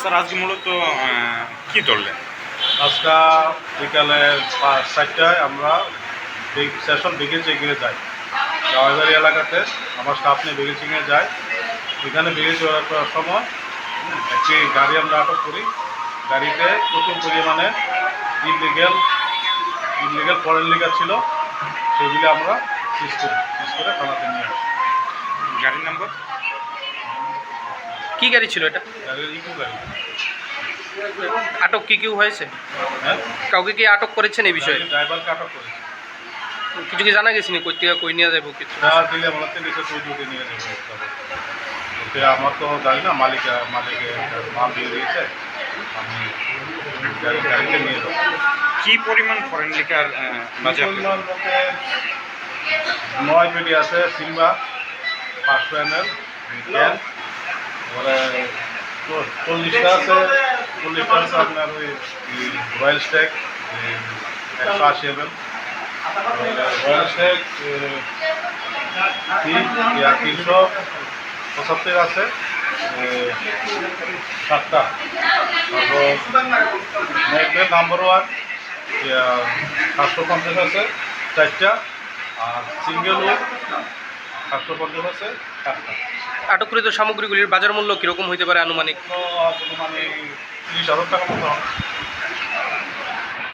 Sir আজকে মূলত কি ধরলেন? আজকে বিকালে 4টায় আমরা সেশন বিগিল চেকিংয়ে যাই। গাওয়াইবাড়ি এলাকাতে আমার স্টাফ নিয়ে বিগিল চেকিংয়ে যাই। এখানে বিগিল চেকিং করার সময় একটি গাড়ি আমরা আটক করি। গাড়িতে প্রচুর পরিমাণে ইলিগেল ফরেন লিগার ছিল, সেগুলি আমরা সিজ করে থানাতে নিয়ে আসি। গাড়ির নাম্বার? কি গাড়ি ছিল এটা? গাড়ির ইকো গাড়ি। আটক কি কেউ হয়েছে? হ্যাঁ, কাউকে কি আটক করেছেন এই বিষয়ে? ড্রাইভারকে আটক করেছি। কিছু কি জানা গেছে নি কই থেকে কই নিয়ে যাবো কিছু? দিলে মনে হচ্ছে নিচে তুই দুটি নিয়ে যাবো। ওকে আমার তো জানি না, মালিকে মাল দিয়ে দিয়েছে, আমি গাড়িতে নিয়ে যাবো। কি পরিমাণ ফরেন লিকার বাজেয়াপ্ত? পরিমাণ বলতে 9 পেটি আছে সিলভা 500 ml ক্যান, এবারে 40টা আছে আপনার ওই royal stag 180 ml, royal stag 375 আছে 7টা। তারপর নাম্বার 1 750 আছে 4টা, আর সিঙ্গেল 750 আছে 4টা। আটককৃত সামগ্রীগুলির বাজার মূল্য কিরকম হইতে পারে আনুমানিক? মানে 30,000 টাকা মতো।